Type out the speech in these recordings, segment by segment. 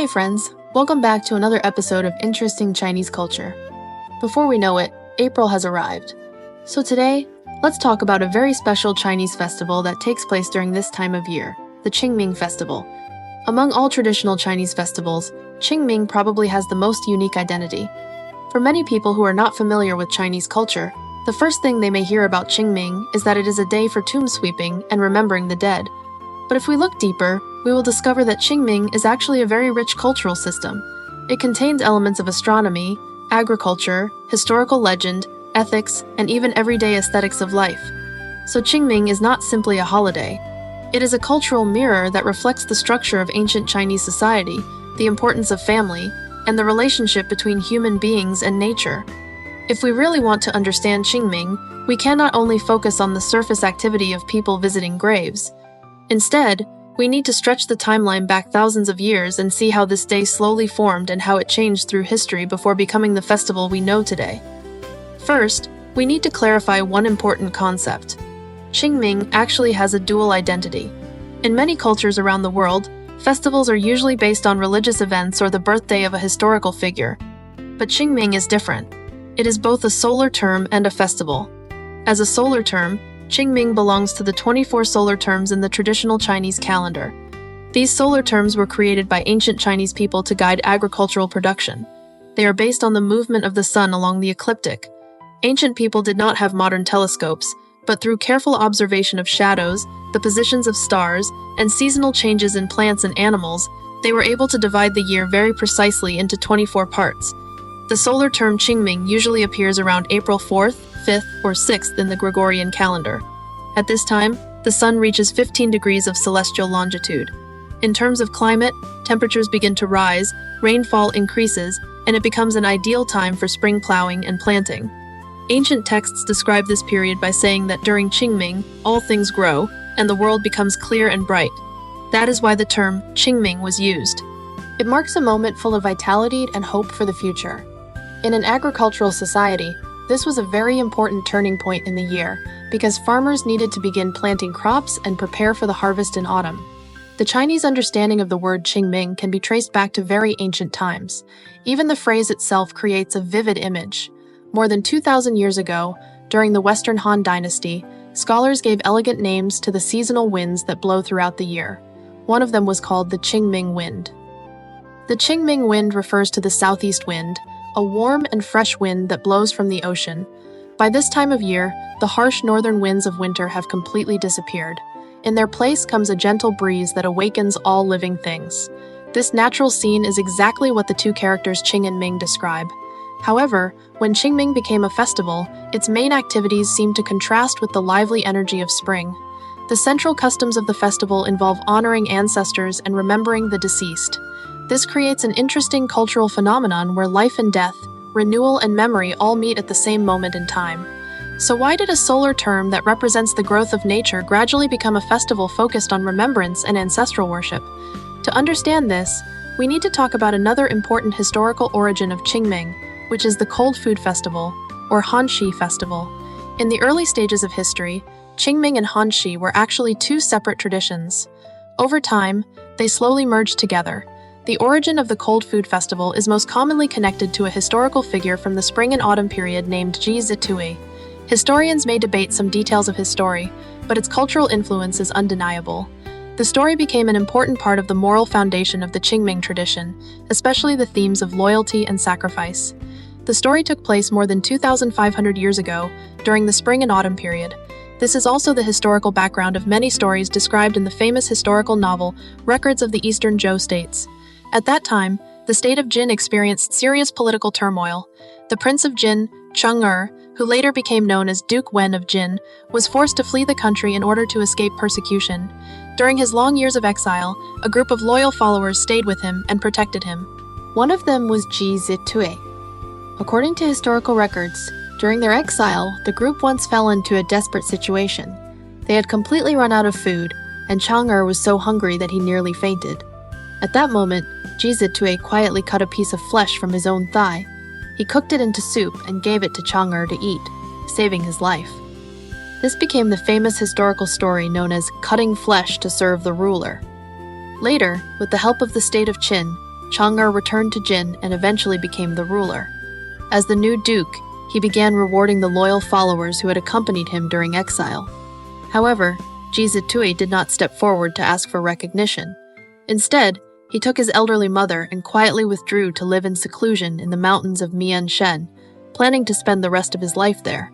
Hey friends, welcome back to another episode of Interesting Chinese Culture. Before we know it, April has arrived. So today, let's talk about a very special Chinese festival that takes place during this time of year, the Qingming Festival. Among all traditional Chinese festivals, Qingming probably has the most unique identity. For many people who are not familiar with Chinese culture, the first thing they may hear about Qingming is that it is a day for tomb sweeping and remembering the dead. But if we look deeper, we will discover that Qingming is actually a very rich cultural system. It contains elements of astronomy, agriculture, historical legend, ethics, and even everyday aesthetics of life. So Qingming is not simply a holiday. It is a cultural mirror that reflects the structure of ancient Chinese society, the importance of family, and the relationship between human beings and nature. If we really want to understand Qingming, we cannot only focus on the surface activity of people visiting graves. Instead, we need to stretch the timeline back thousands of years and see how this day slowly formed and how it changed through history before becoming the festival we know today. First, we need to clarify one important concept. Qingming actually has a dual identity. In many cultures around the world, festivals are usually based on religious events or the birthday of a historical figure. But Qingming is different. It is both a solar term and a festival. As a solar term, Qingming belongs to the 24 solar terms in the traditional Chinese calendar. These solar terms were created by ancient Chinese people to guide agricultural production. They are based on the movement of the sun along the ecliptic. Ancient people did not have modern telescopes, but through careful observation of shadows, the positions of stars, and seasonal changes in plants and animals, they were able to divide the year very precisely into 24 parts. The solar term Qingming usually appears around April 4th, 5th, or 6th in the Gregorian calendar. At this time, the sun reaches 15 degrees of celestial longitude. In terms of climate, temperatures begin to rise, rainfall increases, and it becomes an ideal time for spring plowing and planting. Ancient texts describe this period by saying that during Qingming, all things grow, and the world becomes clear and bright. That is why the term Qingming was used. It marks a moment full of vitality and hope for the future. In an agricultural society, this was a very important turning point in the year because farmers needed to begin planting crops and prepare for the harvest in autumn. The Chinese understanding of the word Qingming can be traced back to very ancient times. Even the phrase itself creates a vivid image. More than 2,000 years ago, during the Western Han Dynasty, scholars gave elegant names to the seasonal winds that blow throughout the year. One of them was called the Qingming wind. The Qingming wind refers to the southeast wind, a warm and fresh wind that blows from the ocean. By this time of year, the harsh northern winds of winter have completely disappeared. In their place comes a gentle breeze that awakens all living things. This natural scene is exactly what the two characters Qing and Ming describe. However, when Qingming became a festival, its main activities seemed to contrast with the lively energy of spring. The central customs of the festival involve honoring ancestors and remembering the deceased. This creates an interesting cultural phenomenon where life and death, renewal and memory all meet at the same moment in time. So why did a solar term that represents the growth of nature gradually become a festival focused on remembrance and ancestral worship? To understand this, we need to talk about another important historical origin of Qingming, which is the Cold Food Festival, or Hanshi Festival. In the early stages of history, Qingming and Hanshi were actually two separate traditions. Over time, they slowly merged together. The origin of the Cold Food Festival is most commonly connected to a historical figure from the spring and autumn period named Ji Zitui. Historians may debate some details of his story, but its cultural influence is undeniable. The story became an important part of the moral foundation of the Qingming tradition, especially the themes of loyalty and sacrifice. The story took place more than 2,500 years ago, during the spring and autumn period. This is also the historical background of many stories described in the famous historical novel Records of the Eastern Zhou States. At that time, the state of Jin experienced serious political turmoil. The Prince of Jin, Chang'er, who later became known as Duke Wen of Jin, was forced to flee the country in order to escape persecution. During his long years of exile, a group of loyal followers stayed with him and protected him. One of them was Ji Zitui. According to historical records, during their exile, the group once fell into a desperate situation. They had completely run out of food, and Chang'er was so hungry that he nearly fainted. At that moment, Ji Zitui quietly cut a piece of flesh from his own thigh. He cooked it into soup and gave it to Chang'er to eat, saving his life. This became the famous historical story known as cutting flesh to serve the ruler. Later, with the help of the state of Qin, Chang'er returned to Jin and eventually became the ruler. As the new duke, he began rewarding the loyal followers who had accompanied him during exile. However, Ji Zitui did not step forward to ask for recognition. Instead, he took his elderly mother and quietly withdrew to live in seclusion in the mountains of Mianshen, planning to spend the rest of his life there.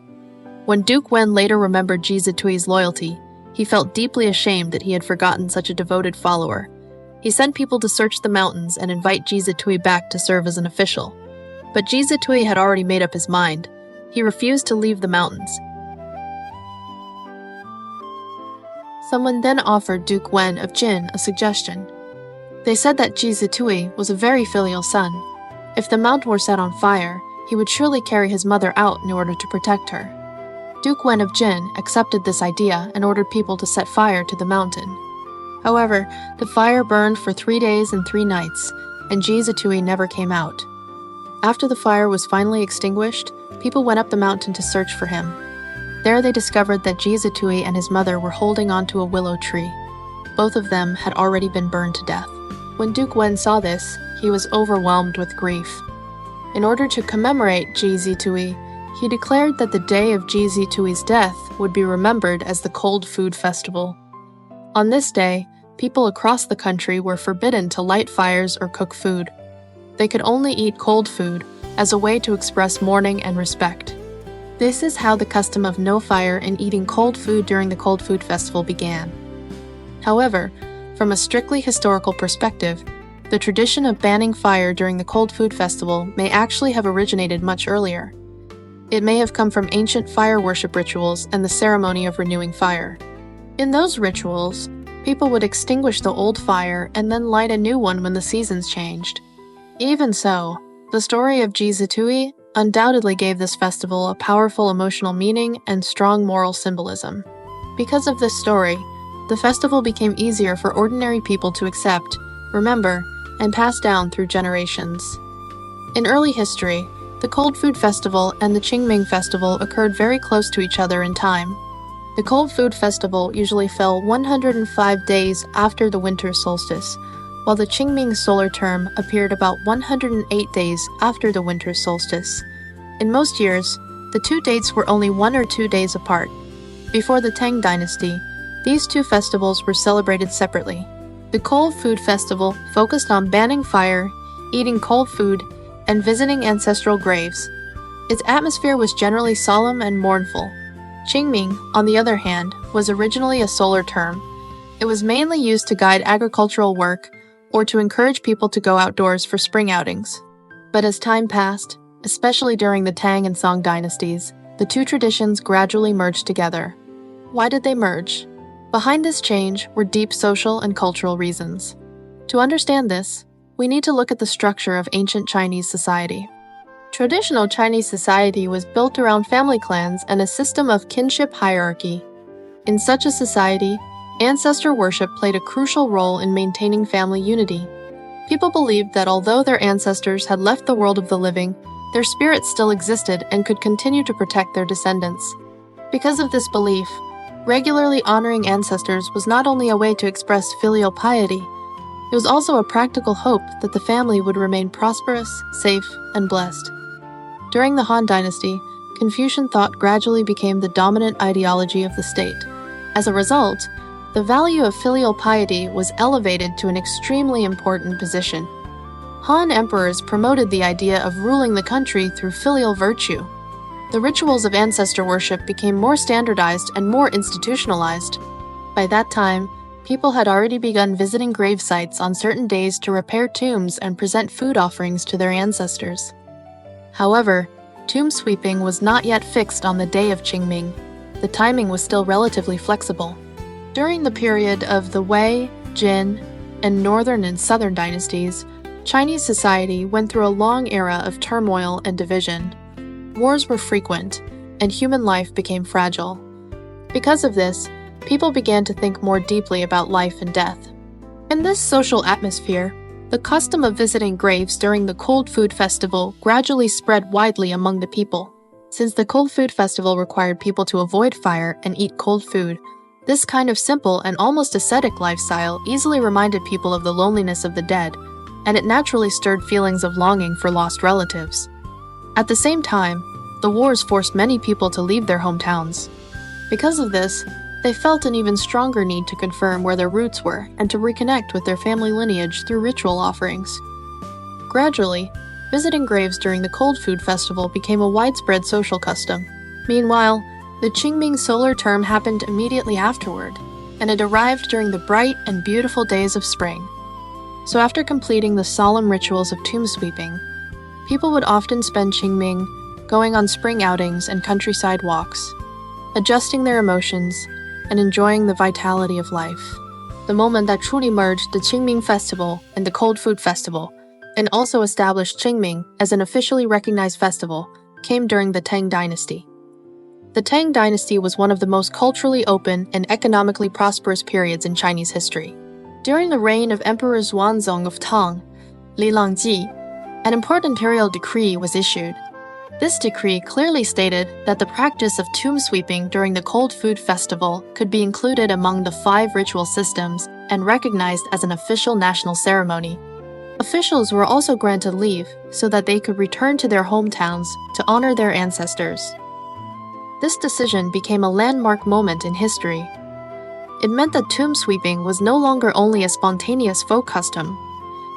When Duke Wen later remembered Ji Zitui's loyalty, he felt deeply ashamed that he had forgotten such a devoted follower. He sent people to search the mountains and invite Ji Zitui back to serve as an official. But Ji Zitui had already made up his mind. He refused to leave the mountains. Someone then offered Duke Wen of Jin a suggestion. They said that Ji Zitui was a very filial son. If the mountain were set on fire, he would surely carry his mother out in order to protect her. Duke Wen of Jin accepted this idea and ordered people to set fire to the mountain. However, the fire burned for 3 days and 3 nights, and Ji Zitui never came out. After the fire was finally extinguished, people went up the mountain to search for him. There they discovered that Ji Zitui and his mother were holding onto a willow tree. Both of them had already been burned to death. When Duke Wen saw this, he was overwhelmed with grief. In order to commemorate Ji Zitui, he declared that the day of Ji Zitui's death would be remembered as the Cold Food Festival. On this day, people across the country were forbidden to light fires or cook food. They could only eat cold food as a way to express mourning and respect. This is how the custom of no fire and eating cold food during the Cold Food Festival began. However, from a strictly historical perspective, the tradition of banning fire during the Cold Food Festival may actually have originated much earlier. It may have come from ancient fire worship rituals and the ceremony of renewing fire. In those rituals, people would extinguish the old fire and then light a new one when the seasons changed. Even so, the story of Ji Zitui undoubtedly gave this festival a powerful emotional meaning and strong moral symbolism. Because of this story, the festival became easier for ordinary people to accept, remember, and pass down through generations. In early history, the Cold Food Festival and the Qingming Festival occurred very close to each other in time. The Cold Food Festival usually fell 105 days after the winter solstice, while the Qingming solar term appeared about 108 days after the winter solstice. In most years, the two dates were only 1 or 2 days apart. Before the Tang Dynasty, these two festivals were celebrated separately. The Cold Food Festival focused on banning fire, eating cold food, and visiting ancestral graves. Its atmosphere was generally solemn and mournful. Qingming, on the other hand, was originally a solar term. It was mainly used to guide agricultural work or to encourage people to go outdoors for spring outings. But as time passed, especially during the Tang and Song dynasties, the two traditions gradually merged together. Why did they merge? Behind this change were deep social and cultural reasons. To understand this, we need to look at the structure of ancient Chinese society. Traditional Chinese society was built around family clans and a system of kinship hierarchy. In such a society, ancestor worship played a crucial role in maintaining family unity. People believed that although their ancestors had left the world of the living, their spirits still existed and could continue to protect their descendants. Because of this belief, regularly honoring ancestors was not only a way to express filial piety, it was also a practical hope that the family would remain prosperous, safe, and blessed. During the Han Dynasty, Confucian thought gradually became the dominant ideology of the state. As a result, the value of filial piety was elevated to an extremely important position. Han emperors promoted the idea of ruling the country through filial virtue. The rituals of ancestor worship became more standardized and more institutionalized. By that time, people had already begun visiting grave sites on certain days to repair tombs and present food offerings to their ancestors. However, tomb sweeping was not yet fixed on the day of Qingming. The timing was still relatively flexible. During the period of the Wei, Jin, and Northern and Southern dynasties, Chinese society went through a long era of turmoil and division. Wars were frequent, and human life became fragile. Because of this, people began to think more deeply about life and death. In this social atmosphere, the custom of visiting graves during the Cold Food Festival gradually spread widely among the people. Since the Cold Food Festival required people to avoid fire and eat cold food, this kind of simple and almost ascetic lifestyle easily reminded people of the loneliness of the dead. and it naturally stirred feelings of longing for lost relatives. At the same time, the wars forced many people to leave their hometowns. Because of this, they felt an even stronger need to confirm where their roots were and to reconnect with their family lineage through ritual offerings. Gradually, visiting graves during the Cold Food Festival became a widespread social custom. Meanwhile, the Qingming solar term happened immediately afterward, and it arrived during the bright and beautiful days of spring. So after completing the solemn rituals of tomb sweeping, people would often spend Qingming going on spring outings and countryside walks, adjusting their emotions and enjoying the vitality of life. The moment that truly merged the Qingming Festival and the Cold Food Festival, and also established Qingming as an officially recognized festival, came during the Tang Dynasty. The Tang Dynasty was one of the most culturally open and economically prosperous periods in Chinese history. During the reign of Emperor Xuanzong of Tang, Li Langji, an important imperial decree was issued. This decree clearly stated that the practice of tomb sweeping during the Cold Food Festival could be included among the 5 ritual systems and recognized as an official national ceremony. Officials were also granted leave so that they could return to their hometowns to honor their ancestors. This decision became a landmark moment in history. It meant that tomb sweeping was no longer only a spontaneous folk custom.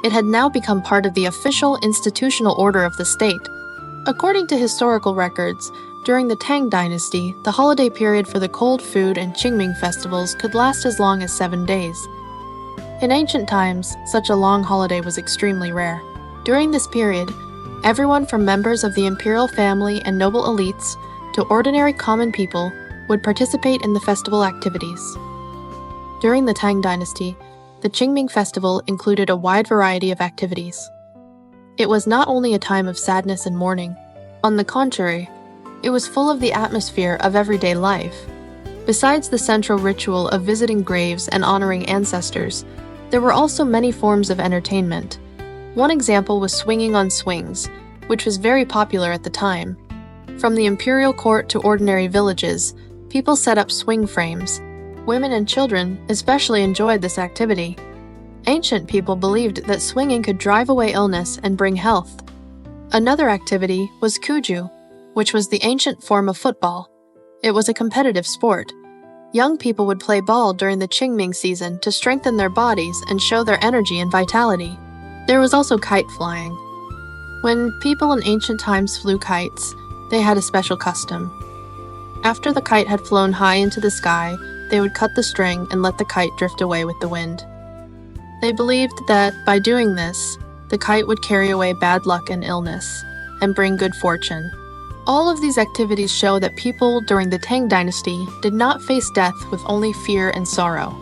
It had now become part of the official institutional order of the state. According to historical records, during the Tang Dynasty, the holiday period for the Cold Food and Qingming festivals could last as long as 7 days. In ancient times, such a long holiday was extremely rare. During this period, everyone from members of the imperial family and noble elites to ordinary common people would participate in the festival activities. During the Tang Dynasty, the Qingming festival included a wide variety of activities. It was not only a time of sadness and mourning. On the contrary, it was full of the atmosphere of everyday life. Besides the central ritual of visiting graves and honoring ancestors, there were also many forms of entertainment. One example was swinging on swings, which was very popular at the time. From the imperial court to ordinary villages, people set up swing frames. Women and children especially enjoyed this activity. Ancient people believed that swinging could drive away illness and bring health. Another activity was kuju, which was the ancient form of football. It was a competitive sport. Young people would play ball during the Qingming season to strengthen their bodies and show their energy and vitality. There was also kite flying. When people in ancient times flew kites, they had a special custom. After the kite had flown high into the sky, they would cut the string and let the kite drift away with the wind. They believed that by doing this, the kite would carry away bad luck and illness, and bring good fortune. All of these activities show that people during the Tang Dynasty did not face death with only fear and sorrow.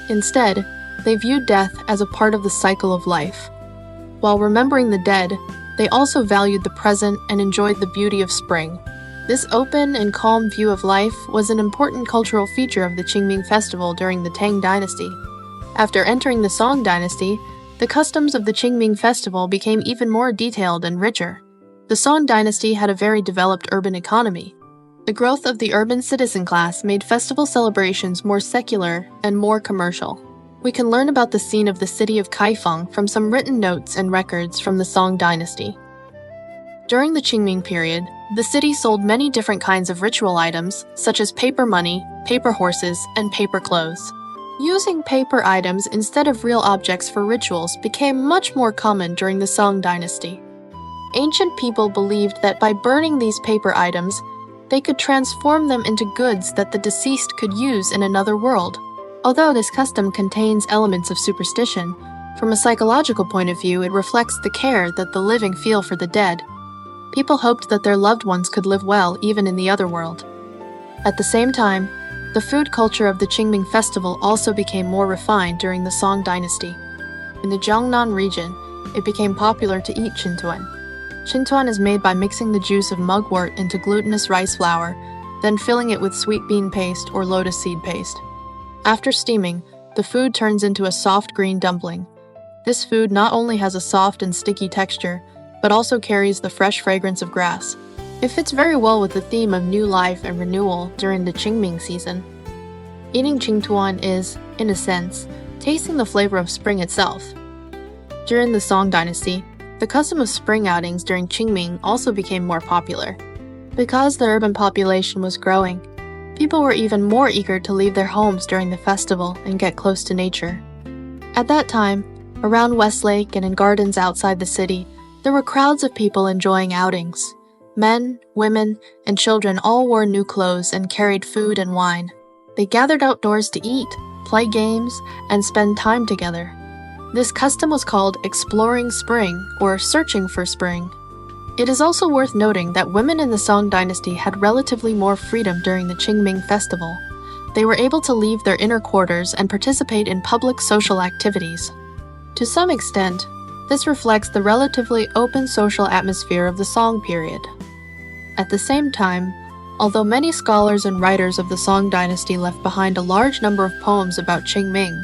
Instead, they viewed death as a part of the cycle of life. While remembering the dead, they also valued the present and enjoyed the beauty of spring. This open and calm view of life was an important cultural feature of the Qingming festival during the Tang Dynasty. After entering the Song Dynasty, the customs of the Qingming festival became even more detailed and richer. The Song Dynasty had a very developed urban economy. The growth of the urban citizen class made festival celebrations more secular and more commercial. We can learn about the scene of the city of Kaifeng from some written notes and records from the Song Dynasty. During the Qingming period, the city sold many different kinds of ritual items, such as paper money, paper horses, and paper clothes. Using paper items instead of real objects for rituals became much more common during the Song Dynasty. Ancient people believed that by burning these paper items, they could transform them into goods that the deceased could use in another world. Although this custom contains elements of superstition, from a psychological point of view, it reflects the care that the living feel for the dead. People hoped that their loved ones could live well even in the other world. At the same time, the food culture of the Qingming festival also became more refined during the Song Dynasty. In the Jiangnan region, it became popular to eat qintuan. Qintuan is made by mixing the juice of mugwort into glutinous rice flour, then filling it with sweet bean paste or lotus seed paste. After steaming, the food turns into a soft green dumpling. This food not only has a soft and sticky texture, but also carries the fresh fragrance of grass. It fits very well with the theme of new life and renewal during the Qingming season. Eating qintuan is, in a sense, tasting the flavor of spring itself. During the Song dynasty, the custom of spring outings during Qingming also became more popular. Because the urban population was growing, people were even more eager to leave their homes during the festival and get close to nature. At that time, around Westlake and in gardens outside the city, there were crowds of people enjoying outings. Men, women, and children all wore new clothes and carried food and wine. They gathered outdoors to eat, play games, and spend time together. This custom was called exploring spring or searching for spring. It is also worth noting that women in the Song dynasty had relatively more freedom during the Qingming festival. They were able to leave their inner quarters and participate in public social activities. To some extent, this reflects the relatively open social atmosphere of the Song period. At the same time, although many scholars and writers of the Song dynasty left behind a large number of poems about Qingming,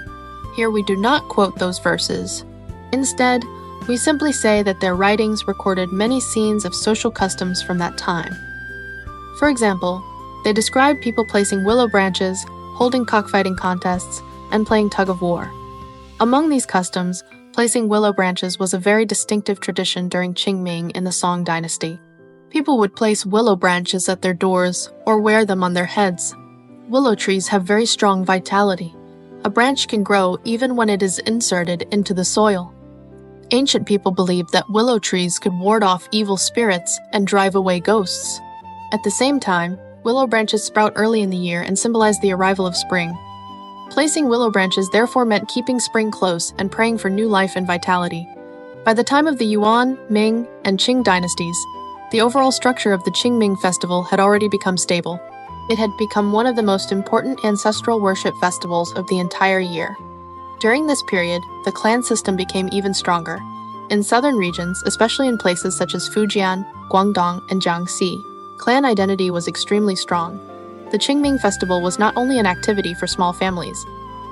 here we do not quote those verses. Instead, we simply say that their writings recorded many scenes of social customs from that time. For example, they describe people placing willow branches, holding cockfighting contests, and playing tug-of-war. Among these customs, placing willow branches was a very distinctive tradition during Qingming in the Song dynasty. People would place willow branches at their doors or wear them on their heads. Willow trees have very strong vitality. A branch can grow even when it is inserted into the soil. Ancient people believed that willow trees could ward off evil spirits and drive away ghosts. At the same time, willow branches sprout early in the year and symbolize the arrival of spring. Placing willow branches therefore meant keeping spring close and praying for new life and vitality. By the time of the Yuan, Ming, and Qing dynasties, the overall structure of the Qingming festival had already become stable. It had become one of the most important ancestral worship festivals of the entire year. During this period, the clan system became even stronger. In southern regions, especially in places such as Fujian, Guangdong, and Jiangxi, clan identity was extremely strong. The Qingming festival was not only an activity for small families,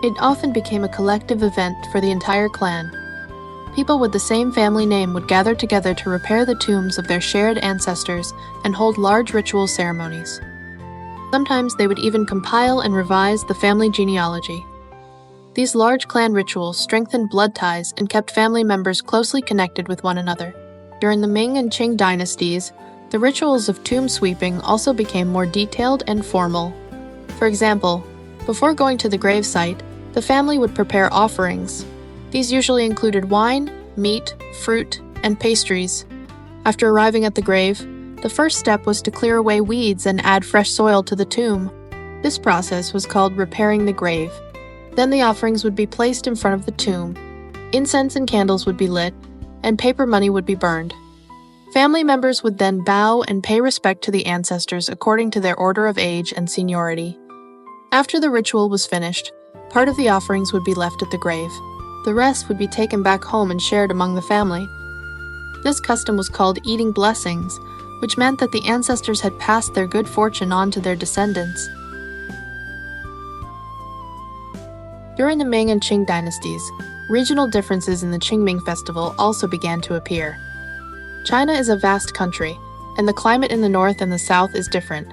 it often became a collective event for the entire clan. People with the same family name would gather together to repair the tombs of their shared ancestors and hold large ritual ceremonies. Sometimes they would even compile and revise the family genealogy. These large clan rituals strengthened blood ties and kept family members closely connected with one another. During the Ming and Qing dynasties, the rituals of tomb sweeping also became more detailed and formal. For example, before going to the gravesite, the family would prepare offerings. These usually included wine, meat, fruit, and pastries. After arriving at the grave, the first step was to clear away weeds and add fresh soil to the tomb. This process was called repairing the grave. Then the offerings would be placed in front of the tomb. Incense and candles would be lit, and paper money would be burned. Family members would then bow and pay respect to the ancestors according to their order of age and seniority. After the ritual was finished, part of the offerings would be left at the grave. The rest would be taken back home and shared among the family. This custom was called eating blessings, which meant that the ancestors had passed their good fortune on to their descendants. During the Ming and Qing dynasties, regional differences in the Qingming festival also began to appear. China is a vast country, and the climate in the north and the south is different.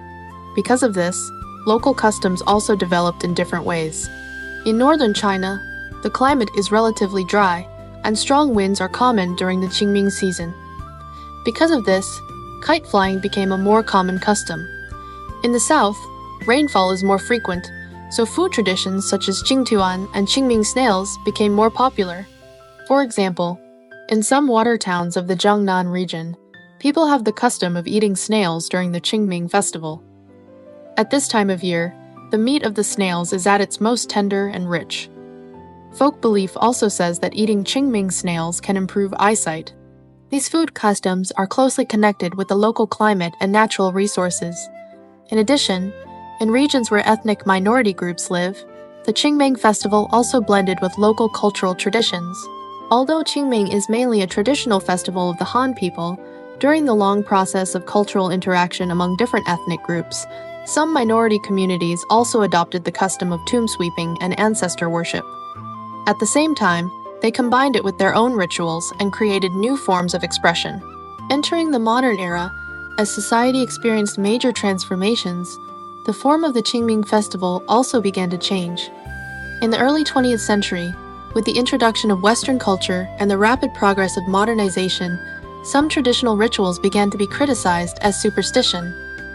Because of this, local customs also developed in different ways. In northern China, the climate is relatively dry, and strong winds are common during the Qingming season. Because of this, kite flying became a more common custom. In the south, rainfall is more frequent, so food traditions such as Qingtuan and Qingming snails became more popular. For example, in some water towns of the Jiangnan region, people have the custom of eating snails during the Qingming festival. At this time of year, the meat of the snails is at its most tender and rich. Folk belief also says that eating Qingming snails can improve eyesight. These food customs are closely connected with the local climate and natural resources. In addition, in regions where ethnic minority groups live, the Qingming festival also blended with local cultural traditions. Although Qingming is mainly a traditional festival of the Han people, during the long process of cultural interaction among different ethnic groups, some minority communities also adopted the custom of tomb sweeping and ancestor worship. At the same time, they combined it with their own rituals and created new forms of expression. Entering the modern era, as society experienced major transformations, the form of the Qingming festival also began to change. In the early 20th century, With the introduction of Western culture and the rapid progress of modernization, some traditional rituals began to be criticized as superstition.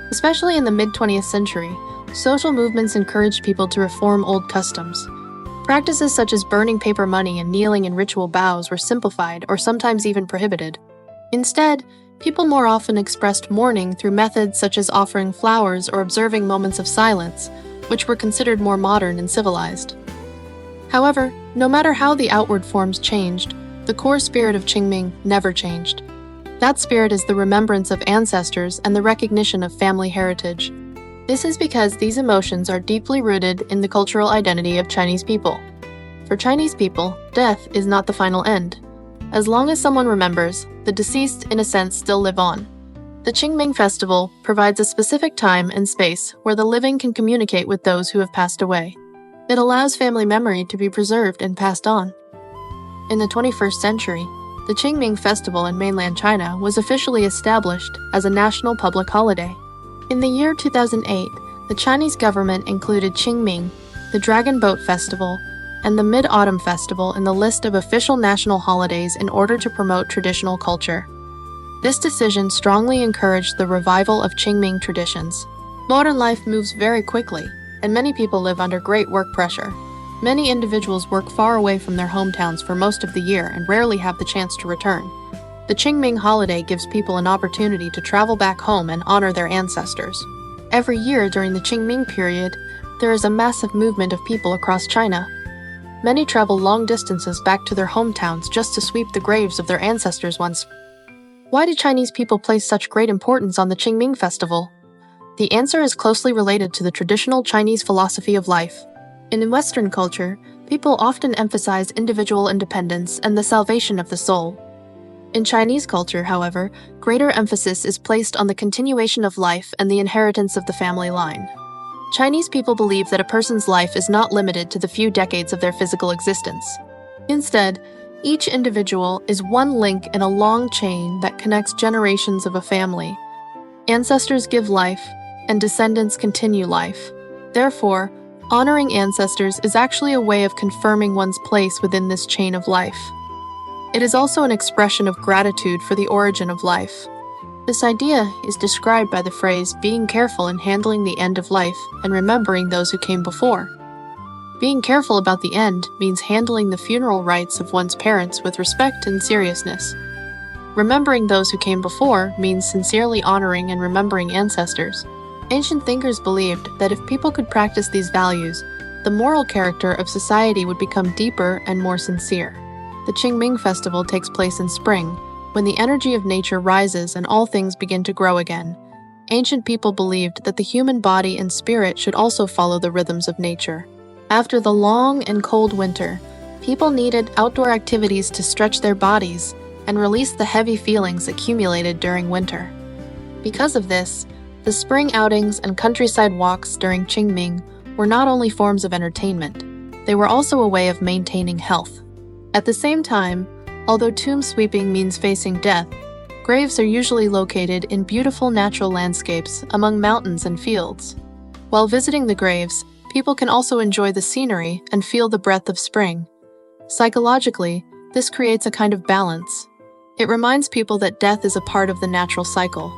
Especially in the mid-20th century, social movements encouraged people to reform old customs. Practices such as burning paper money and kneeling in ritual bows were simplified or sometimes even prohibited. Instead, people more often expressed mourning through methods such as offering flowers or observing moments of silence, which were considered more modern and civilized. However, no matter how the outward forms changed, the core spirit of Qingming never changed. That spirit is the remembrance of ancestors and the recognition of family heritage. This is because these emotions are deeply rooted in the cultural identity of Chinese people. For Chinese people, death is not the final end. As long as someone remembers, the deceased in a sense still live on. The Qingming festival provides a specific time and space where the living can communicate with those who have passed away. It allows family memory to be preserved and passed on. In the 21st century, the Qingming festival in mainland China was officially established as a national public holiday. In the year 2008, the Chinese government included Qingming, the Dragon Boat Festival, and the Mid-Autumn Festival in the list of official national holidays in order to promote traditional culture. This decision strongly encouraged the revival of Qingming traditions. Modern life moves very quickly, and many people live under great work pressure. Many individuals work far away from their hometowns for most of the year and rarely have the chance to return. The Qingming holiday gives people an opportunity to travel back home and honor their ancestors. Every year during the Qingming period, there is a massive movement of people across China. Many travel long distances back to their hometowns just to sweep the graves of their ancestors once. Why do Chinese people place such great importance on the Qingming festival? The answer is closely related to the traditional Chinese philosophy of life. In Western culture, people often emphasize individual independence and the salvation of the soul. In Chinese culture, however, greater emphasis is placed on the continuation of life and the inheritance of the family line. Chinese people believe that a person's life is not limited to the few decades of their physical existence. Instead, each individual is one link in a long chain that connects generations of a family. Ancestors give life, and descendants continue life. Therefore, honoring ancestors is actually a way of confirming one's place within this chain of life. It is also an expression of gratitude for the origin of life. This idea is described by the phrase being careful in handling the end of life and remembering those who came before. Being careful about the end means handling the funeral rites of one's parents with respect and seriousness. Remembering those who came before means sincerely honoring and remembering ancestors. Ancient thinkers believed that if people could practice these values, the moral character of society would become deeper and more sincere. The Qingming festival takes place in spring, when the energy of nature rises and all things begin to grow again. Ancient people believed that the human body and spirit should also follow the rhythms of nature. After the long and cold winter, people needed outdoor activities to stretch their bodies and release the heavy feelings accumulated during winter. Because of this, the spring outings and countryside walks during Qingming were not only forms of entertainment, they were also a way of maintaining health. At the same time, although tomb sweeping means facing death, graves are usually located in beautiful natural landscapes among mountains and fields. While visiting the graves, people can also enjoy the scenery and feel the breath of spring. Psychologically, this creates a kind of balance. It reminds people that death is a part of the natural cycle.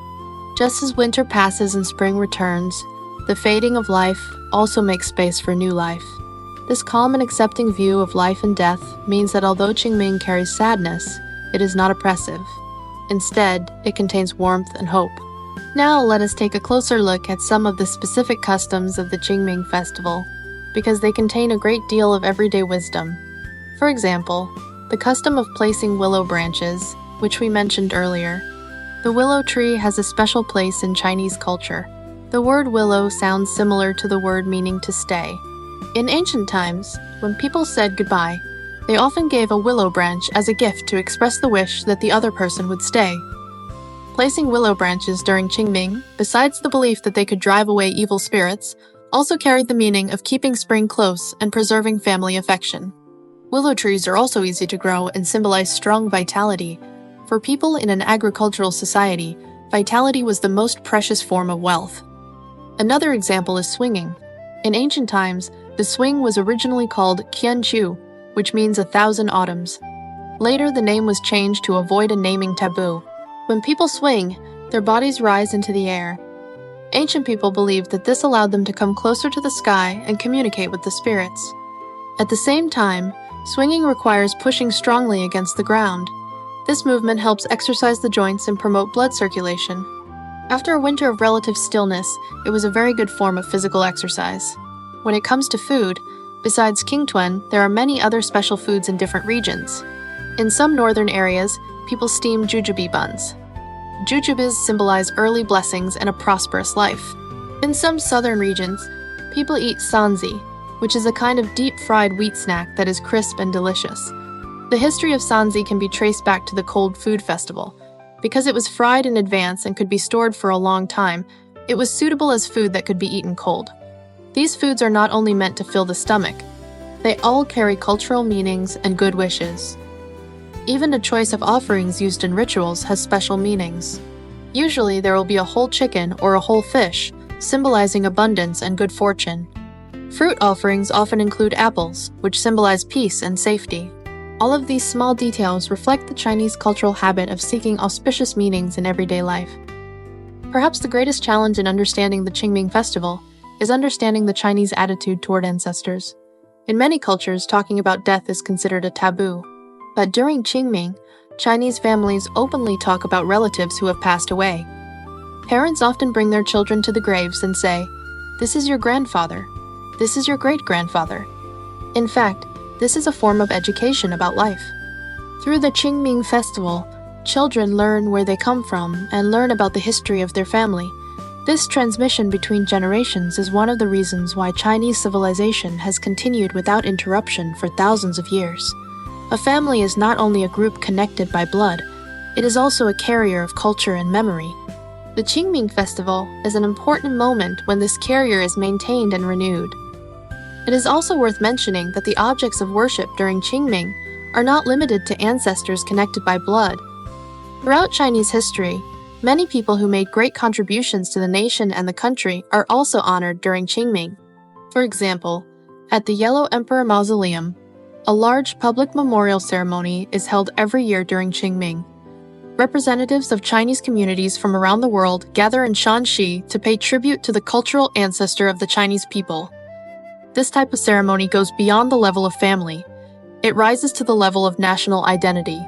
Just as winter passes and spring returns, the fading of life also makes space for new life. This calm and accepting view of life and death means that although Qingming carries sadness, it is not oppressive. Instead, it contains warmth and hope. Now let us take a closer look at some of the specific customs of the Qingming festival, because they contain a great deal of everyday wisdom. For example, the custom of placing willow branches, which we mentioned earlier. The willow tree has a special place in Chinese culture. The word willow sounds similar to the word meaning to stay. In ancient times, when people said goodbye, they often gave a willow branch as a gift to express the wish that the other person would stay. Placing willow branches during Qingming, besides the belief that they could drive away evil spirits, also carried the meaning of keeping spring close and preserving family affection. Willow trees are also easy to grow and symbolize strong vitality. For people in an agricultural society, vitality was the most precious form of wealth. Another example is swinging. In ancient times, the swing was originally called qianqiu, which means 1,000 autumns. Later, the name was changed to avoid a naming taboo. When people swing, their bodies rise into the air. Ancient people believed that this allowed them to come closer to the sky and communicate with the spirits. At the same time, swinging requires pushing strongly against the ground. This movement helps exercise the joints and promote blood circulation. After a winter of relative stillness, it was a very good form of physical exercise. When it comes to food, besides Qingtuen, there are many other special foods in different regions. In some northern areas, people steam jujube buns. Jujubes symbolize early blessings and a prosperous life. In some southern regions, people eat sanzi, which is a kind of deep-fried wheat snack that is crisp and delicious. The history of sanzi can be traced back to the Cold Food Festival. Because it was fried in advance and could be stored for a long time, it was suitable as food that could be eaten cold. These foods are not only meant to fill the stomach, they all carry cultural meanings and good wishes. Even the choice of offerings used in rituals has special meanings. Usually there will be a whole chicken or a whole fish, symbolizing abundance and good fortune. Fruit offerings often include apples, which symbolize peace and safety. All of these small details reflect the Chinese cultural habit of seeking auspicious meanings in everyday life. Perhaps the greatest challenge in understanding the Qingming festival is understanding the Chinese attitude toward ancestors. In many cultures, talking about death is considered a taboo. But during Qingming, Chinese families openly talk about relatives who have passed away. Parents often bring their children to the graves and say, "This is your grandfather. This is your great-grandfather." In fact, this is a form of education about life. Through the Qingming festival, children learn where they come from and learn about the history of their family. This transmission between generations is one of the reasons why Chinese civilization has continued without interruption for thousands of years. A family is not only a group connected by blood, it is also a carrier of culture and memory. The Qingming festival is an important moment when this carrier is maintained and renewed. It is also worth mentioning that the objects of worship during Qingming are not limited to ancestors connected by blood. Throughout Chinese history, many people who made great contributions to the nation and the country are also honored during Qingming. For example, at the Yellow Emperor Mausoleum, a large public memorial ceremony is held every year during Qingming. Representatives of Chinese communities from around the world gather in Shanxi to pay tribute to the cultural ancestor of the Chinese people. This type of ceremony goes beyond the level of family. It rises to the level of national identity.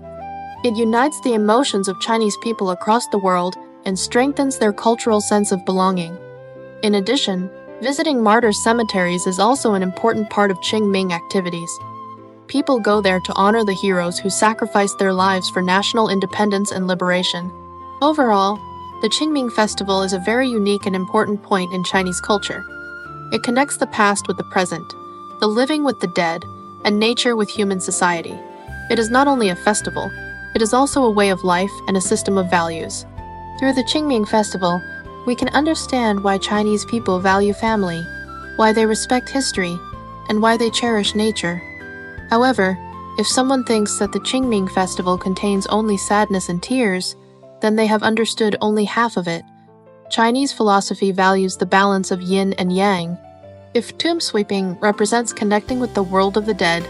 It unites the emotions of Chinese people across the world and strengthens their cultural sense of belonging. In addition, visiting martyr cemeteries is also an important part of Qingming activities. People go there to honor the heroes who sacrificed their lives for national independence and liberation. Overall, the Qingming festival is a very unique and important point in Chinese culture. It connects the past with the present, the living with the dead, and nature with human society. It is not only a festival, it is also a way of life and a system of values. Through the Qingming festival, we can understand why Chinese people value family, why they respect history, and why they cherish nature. However, if someone thinks that the Qingming festival contains only sadness and tears, then they have understood only half of it. Chinese philosophy values the balance of yin and yang. If tomb sweeping represents connecting with the world of the dead,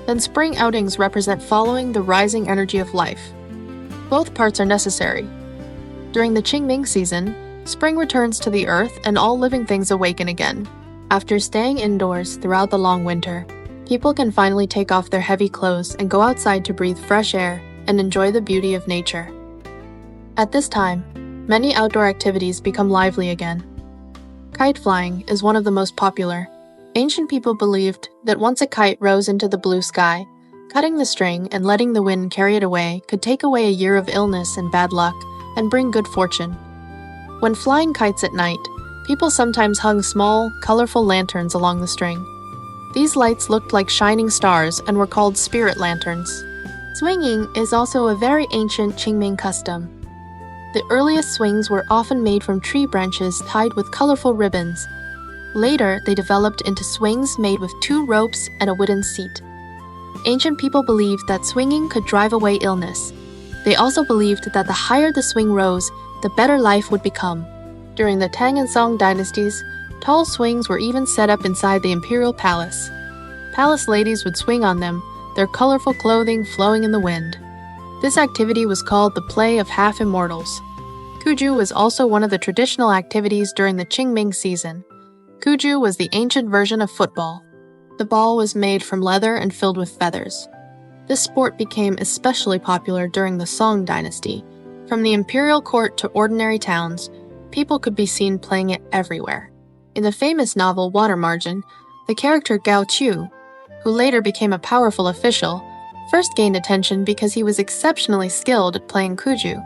then spring outings represent following the rising energy of life. Both parts are necessary. During the Qingming season, spring returns to the earth and all living things awaken again. After staying indoors throughout the long winter, people can finally take off their heavy clothes and go outside to breathe fresh air and enjoy the beauty of nature. At this time, many outdoor activities become lively again. Kite flying is one of the most popular. Ancient people believed that once a kite rose into the blue sky, cutting the string and letting the wind carry it away could take away a year of illness and bad luck and bring good fortune. When flying kites at night, people sometimes hung small, colorful lanterns along the string. These lights looked like shining stars and were called spirit lanterns. Swinging is also a very ancient Qingming custom. The earliest swings were often made from tree branches tied with colorful ribbons. Later, they developed into swings made with 2 ropes and a wooden seat. Ancient people believed that swinging could drive away illness. They also believed that the higher the swing rose, the better life would become. During the Tang and Song dynasties, tall swings were even set up inside the imperial palace. Palace ladies would swing on them, their colorful clothing flowing in the wind. This activity was called the Play of Half Immortals. Kuju was also one of the traditional activities during the Qingming season. Kuju was the ancient version of football. The ball was made from leather and filled with feathers. This sport became especially popular during the Song dynasty. From the imperial court to ordinary towns, people could be seen playing it everywhere. In the famous novel Water Margin, the character Gao Qiu, who later became a powerful official, first gained attention because he was exceptionally skilled at playing Kuju.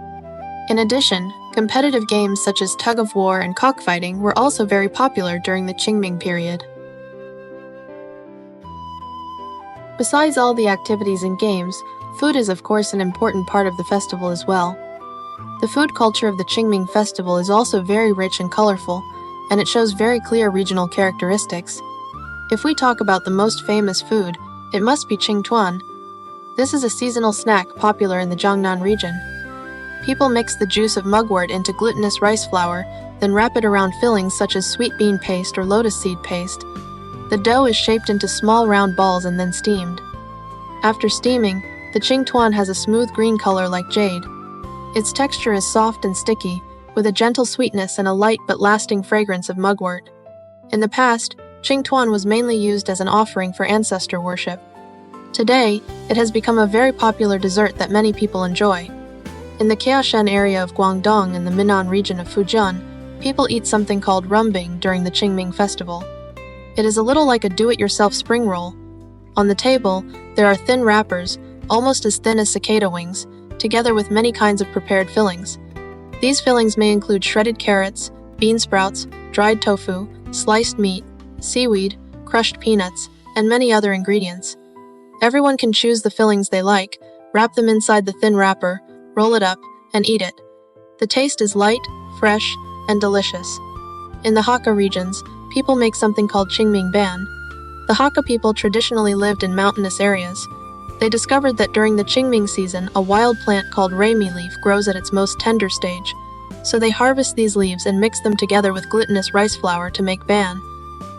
In addition, competitive games such as tug-of-war and cockfighting were also very popular during the Qingming period. Besides all the activities and games, food is of course an important part of the festival as well. The food culture of the Qingming festival is also very rich and colorful, and it shows very clear regional characteristics. If we talk about the most famous food, it must be Qingtuan. This is a seasonal snack popular in the Jiangnan region. People mix the juice of mugwort into glutinous rice flour, then wrap it around fillings such as sweet bean paste or lotus seed paste. The dough is shaped into small round balls and then steamed. After steaming, the Qingtuan has a smooth green color like jade. Its texture is soft and sticky, with a gentle sweetness and a light but lasting fragrance of mugwort. In the past, Qingtuan was mainly used as an offering for ancestor worship. Today, it has become a very popular dessert that many people enjoy. In the Qiashan area of Guangdong and the Minnan region of Fujian, people eat something called rumbing during the Qingming festival. It is a little like a do-it-yourself spring roll. On the table, there are thin wrappers, almost as thin as cicada wings, together with many kinds of prepared fillings. These fillings may include shredded carrots, bean sprouts, dried tofu, sliced meat, seaweed, crushed peanuts, and many other ingredients. Everyone can choose the fillings they like, wrap them inside the thin wrapper, roll it up, and eat it. The taste is light, fresh, and delicious. In the Hakka regions, people make something called Qingming ban. The Hakka people traditionally lived in mountainous areas. They discovered that during the Qingming season, a wild plant called rami leaf grows at its most tender stage. So they harvest these leaves and mix them together with glutinous rice flour to make ban.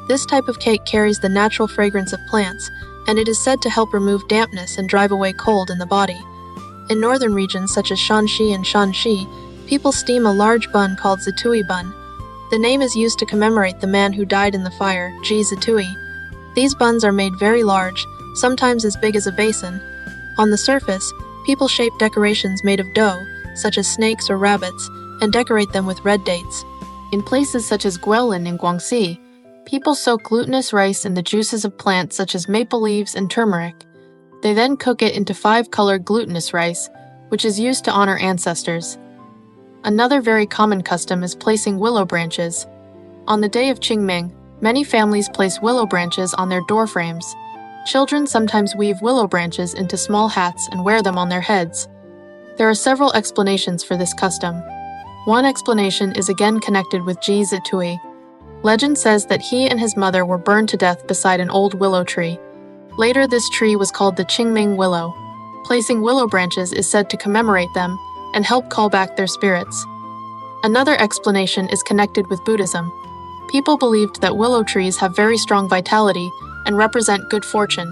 This type of cake carries the natural fragrance of plants, and it is said to help remove dampness and drive away cold in the body. In northern regions such as Shanxi and Shanxi, people steam a large bun called zitui bun. The name is used to commemorate the man who died in the fire, Ji Zitui. These buns are made very large, sometimes as big as a basin. On the surface, people shape decorations made of dough, such as snakes or rabbits, and decorate them with red dates. In places such as Guilin in Guangxi, people soak glutinous rice in the juices of plants such as maple leaves and turmeric. They then cook it into 5-colored glutinous rice, which is used to honor ancestors. Another very common custom is placing willow branches. On the day of Qingming, many families place willow branches on their door frames. Children sometimes weave willow branches into small hats and wear them on their heads. There are several explanations for this custom. One explanation is again connected with Ji Zitui. Legend says that he and his mother were burned to death beside an old willow tree. Later, this tree was called the Qingming willow. Placing willow branches is said to commemorate them and help call back their spirits. Another explanation is connected with Buddhism. People believed that willow trees have very strong vitality and represent good fortune.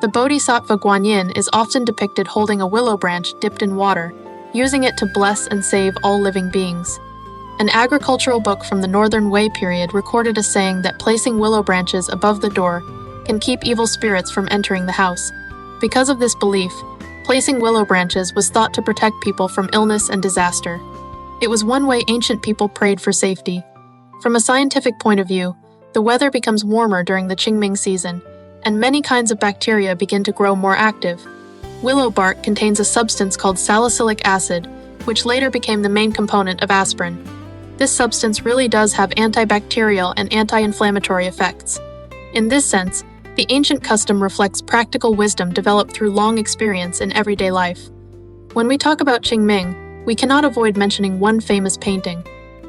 The Bodhisattva Guanyin is often depicted holding a willow branch dipped in water, using it to bless and save all living beings. An agricultural book from the Northern Wei period recorded a saying that placing willow branches above the door can keep evil spirits from entering the house. Because of this belief, placing willow branches was thought to protect people from illness and disaster. It was one way ancient people prayed for safety. From a scientific point of view, the weather becomes warmer during the Qingming season, and many kinds of bacteria begin to grow more active. Willow bark contains a substance called salicylic acid, which later became the main component of aspirin. This substance really does have antibacterial and anti-inflammatory effects. In this sense, the ancient custom reflects practical wisdom developed through long experience in everyday life. When we talk about Qingming, we cannot avoid mentioning one famous painting.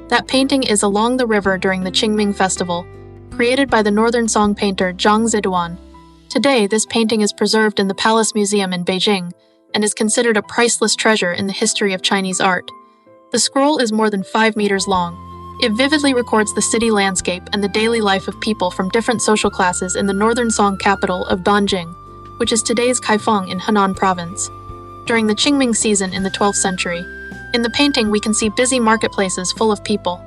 That painting is Along the River during the Qingming festival, created by the Northern Song painter Zhang Ziduan. Today, this painting is preserved in the Palace Museum in Beijing and is considered a priceless treasure in the history of Chinese art. The scroll is more than 5 meters long. It vividly records the city landscape and the daily life of people from different social classes in the Northern Song capital of Dongjing. which is today's Kaifeng in Henan province, during the Qingming season in the 12th century. In the painting, we can see busy marketplaces full of people.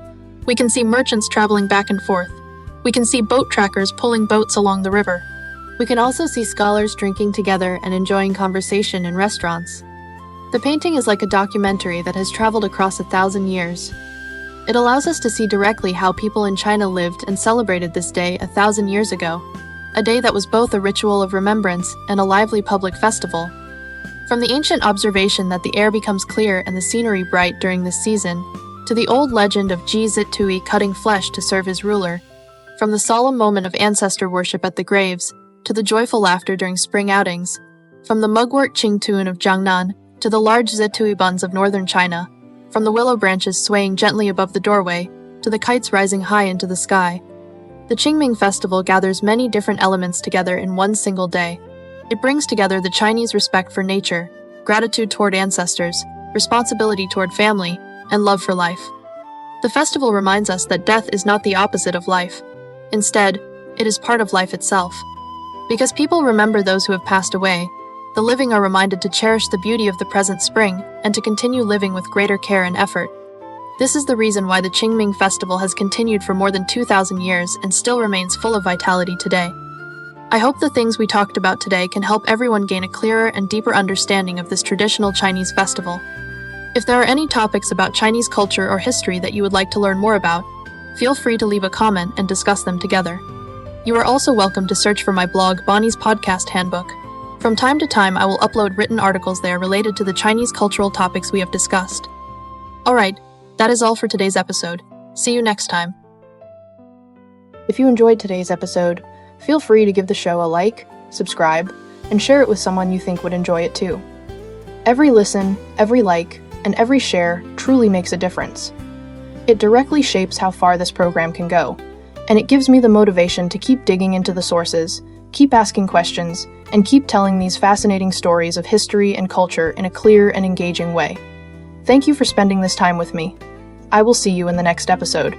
We can see merchants traveling back and forth. We can see boat trackers pulling boats along the river. We can also see scholars drinking together and enjoying conversation in restaurants. The painting is like a documentary that has traveled across 1,000 years. It allows us to see directly how people in China lived and celebrated this day 1,000 years ago, a day that was both a ritual of remembrance and a lively public festival. From the ancient observation that the air becomes clear and the scenery bright during this season, to the old legend of Ji Zitui cutting flesh to serve his ruler, from the solemn moment of ancestor worship at the graves, to the joyful laughter during spring outings, from the mugwort Qingtun of Jiangnan to the large Zitui buns of northern China, from the willow branches swaying gently above the doorway to the kites rising high into the sky. The Qingming festival gathers many different elements together in one single day. It brings together the Chinese respect for nature, gratitude toward ancestors, responsibility toward family, and love for life. The festival reminds us that death is not the opposite of life. Instead, it is part of life itself. Because people remember those who have passed away, the living are reminded to cherish the beauty of the present spring and to continue living with greater care and effort. This is the reason why the Qingming festival has continued for more than 2,000 years and still remains full of vitality today. I hope the things we talked about today can help everyone gain a clearer and deeper understanding of this traditional Chinese festival. If there are any topics about Chinese culture or history that you would like to learn more about, feel free to leave a comment and discuss them together. You are also welcome to search for my blog, Bonnie's Podcast Handbook. From time to time, I will upload written articles there related to the Chinese cultural topics we have discussed. Alright, that is all for today's episode. See you next time. If you enjoyed today's episode, feel free to give the show a like, subscribe, and share it with someone you think would enjoy it too. Every listen, every like, and every share truly makes a difference. It directly shapes how far this program can go, and it gives me the motivation to keep digging into the sources, keep asking questions, and keep telling these fascinating stories of history and culture in a clear and engaging way. Thank you for spending this time with me. I will see you in the next episode.